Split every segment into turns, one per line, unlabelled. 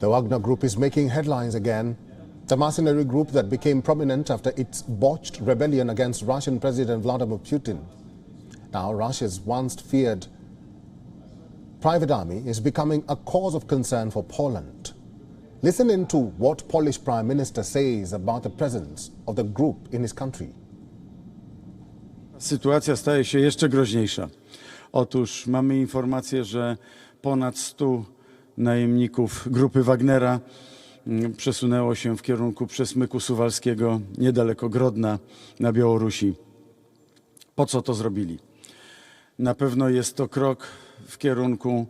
The Wagner Group is making headlines again. The mercenary group that became prominent after its botched rebellion against Russian President Vladimir Putin. Now, Russia's once feared private army is becoming a cause of concern for Poland. Listen in to what Polish Prime Minister says about the presence of the group in his country.
Sytuacja staje się jeszcze groźniejsza. Otóż mamy informację, że ponad 100 najemników grupy Wagnera przesunęło się w kierunku przesmyku suwalskiego niedaleko Grodna na Białorusi. Po co to zrobili? Na pewno jest to krok w kierunku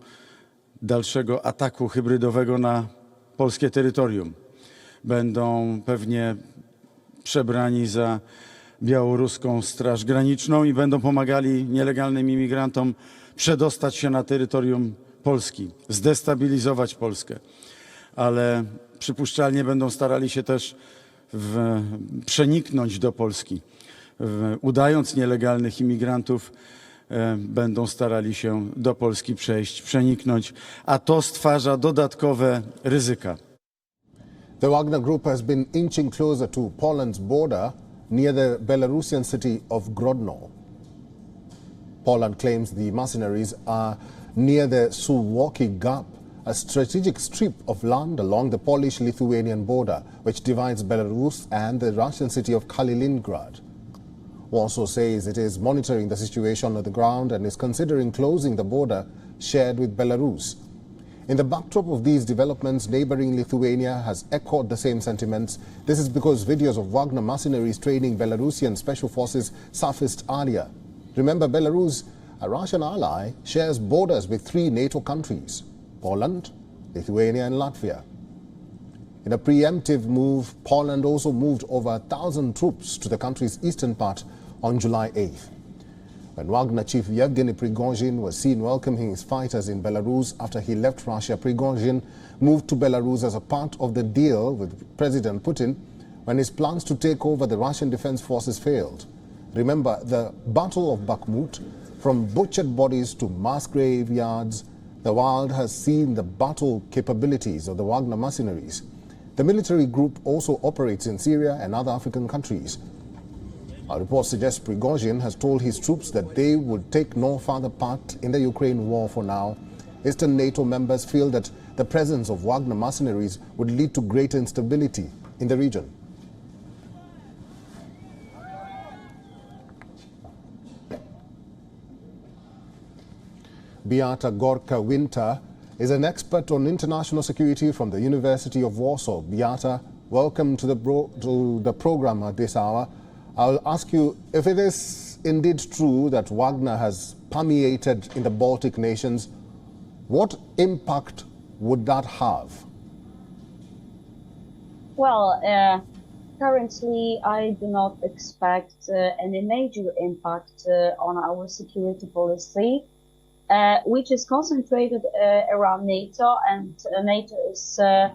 dalszego ataku hybrydowego na polskie terytorium. Będą pewnie przebrani za białoruską Straż Graniczną i będą pomagali nielegalnym imigrantom przedostać się na terytorium Polski, zdestabilizować Polskę. Ale przypuszczalnie będą starali się też przeniknąć do Polski. Udając nielegalnych imigrantów, będą starali się do Polski przejść, przeniknąć, a to stwarza dodatkowe ryzyka.
The Wagner Group has been inching closer to Poland's border near the Belarusian city of Grodno. Poland claims the mercenaries are near the Suwalki Gap, a strategic strip of land along the Polish-Lithuanian border, which divides Belarus and the Russian city of Kaliningrad. Warsaw says it is monitoring the situation on the ground and is considering closing the border shared with Belarus. In the backdrop of these developments, neighboring Lithuania has echoed the same sentiments. This is because videos of Wagner mercenaries training Belarusian special forces surfaced earlier. Remember, Belarus, a Russian ally, shares borders with 3 NATO countries: Poland, Lithuania and Latvia. In a preemptive move, Poland also moved over 1,000 troops to the country's eastern part on July 8th. When Wagner chief Yevgeny Prigozhin was seen welcoming his fighters in Belarus after he left Russia, Prigozhin moved to Belarus as a part of the deal with President Putin when his plans to take over the Russian defense forces failed. Remember, the Battle of Bakhmut, from butchered bodies to mass graveyards, the world has seen the battle capabilities of the Wagner mercenaries. The military group also operates in Syria and other African countries. A report suggests Prigozhin has told his troops that they would take no further part in the Ukraine war for now. Eastern NATO members feel that the presence of Wagner mercenaries would lead to greater instability in the region. Beata Gorka-Winter is an expert on international security from the University of Warsaw. Beata, welcome to the program at this hour. I'll ask you if it is indeed true that Wagner has permeated in the Baltic nations, what impact would that have?
Well, currently I do not expect any major impact on our security policy, which is concentrated around NATO, and NATO is the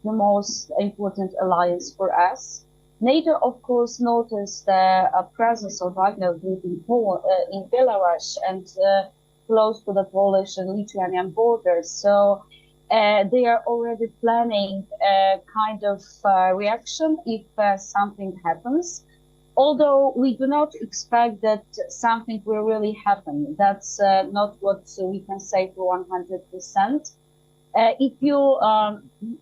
most important alliance for us. NATO, of course, noticed the presence of Wagner Group in Belarus and close to the Polish and Lithuanian borders. So they are already planning a kind of reaction if something happens. Although we do not expect that something will really happen. That's not what we can say for 100%. If you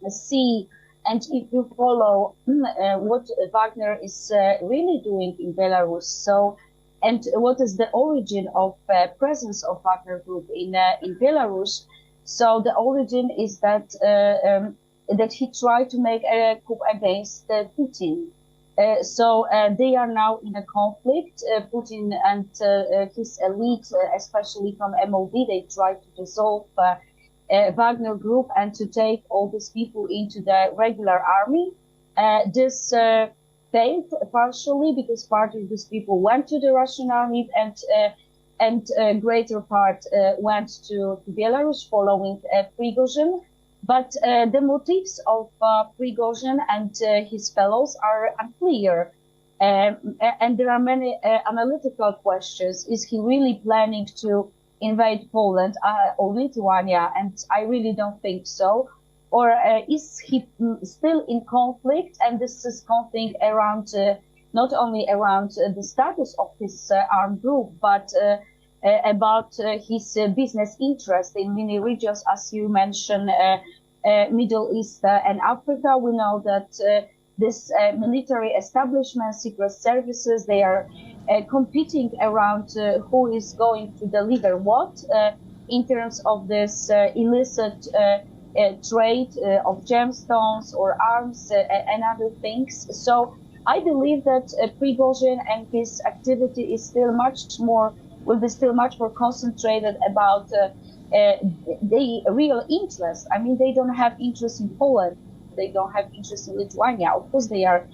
see and if you follow what Wagner is really doing in Belarus, so and what is the origin of presence of Wagner Group in Belarus, so the origin is that that he tried to make a coup against Putin. So they are now in a conflict. Putin and his elite, especially from MOD, they tried to dissolve Wagner Group and to take all these people into the regular army. This failed partially because part of these people went to the Russian army and greater part went to Belarus following Prigozhin. But the motives of Prigozhin and his fellows are unclear. And there are many analytical questions. Is he really planning to invade Poland or Lithuania? And I really don't think so. or is he still in conflict? And this is conflict around not only around the status of his armed group, but about his business interest in many regions, as you mentioned, Middle East and Africa. We know that this military establishment, secret services, they are competing around who is going to deliver what in terms of this illicit trade of gemstones or arms and other things. So I believe that Prigozhin and his activity is will be still much more concentrated about the real interest. I mean, they don't have interest in Poland. They don't have interest in Lithuania. Of course, they are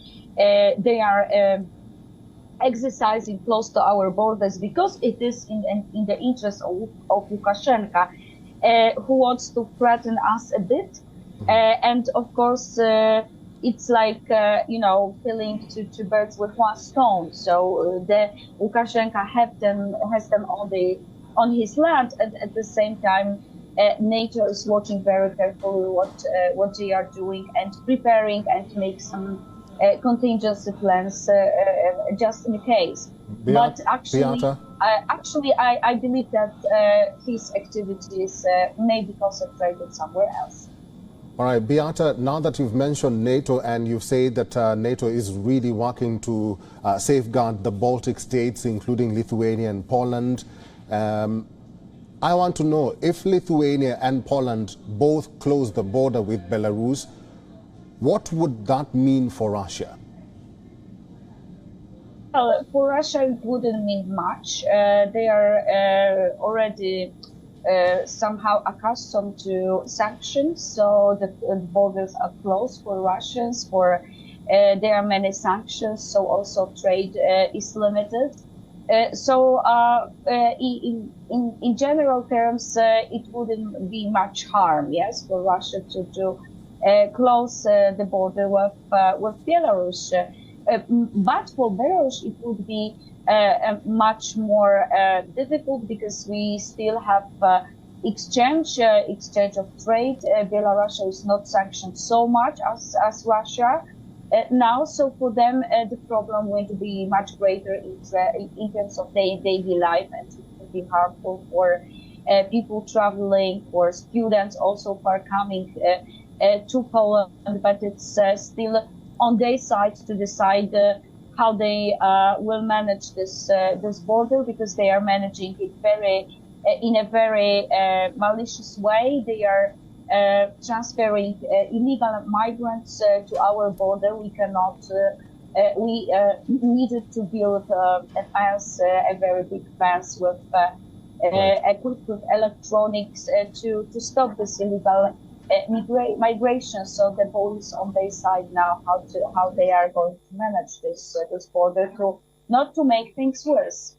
exercising close to our borders because it is in the interest of Lukashenko, who wants to threaten us a bit. And of course, it's like, killing two birds with one stone. So the Lukashenko has them on his land, and at the same time, NATO is watching very carefully what they are doing and preparing and make some contingency plans just in case. But actually, I believe that his activities may be concentrated somewhere else.
All right, Beata, now that you've mentioned NATO and you've said that NATO is really working to safeguard the Baltic states, including Lithuania and Poland, I want to know, if Lithuania and Poland both close the border with Belarus, what would that mean for Russia?
Well, for Russia, it wouldn't mean much. They are already somehow accustomed to sanctions, so the borders are closed for Russians. There are many sanctions, so also trade is limited. So in general terms, it wouldn't be much harm, yes, for Russia to close the border with Belarus. But for Belarus, it would be much more difficult because we still have exchange of trade. Belarus is not sanctioned so much as Russia now, so for them the problem will be much greater in terms of their daily life, and it will be harmful for people traveling, for students also who are coming to Poland. But it's still on their side to decide how they will manage this border, because they are managing it in a very malicious way. They are transferring illegal migrants to our border. We cannot. We needed to build a fence, a very big fence with equipped with electronics to stop this illegal migration. So the police on their side now how they are going to manage this border not to make things worse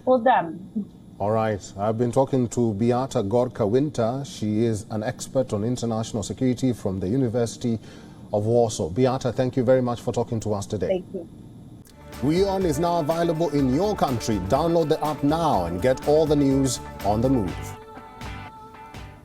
for them.
All right. I've been talking to Beata Gorka-Winter. She is an expert on international security from the University of Warsaw. Beata, thank you very much for talking to us today.
Thank you.
WION is now available in your country. Download the app now and get all the news on the move.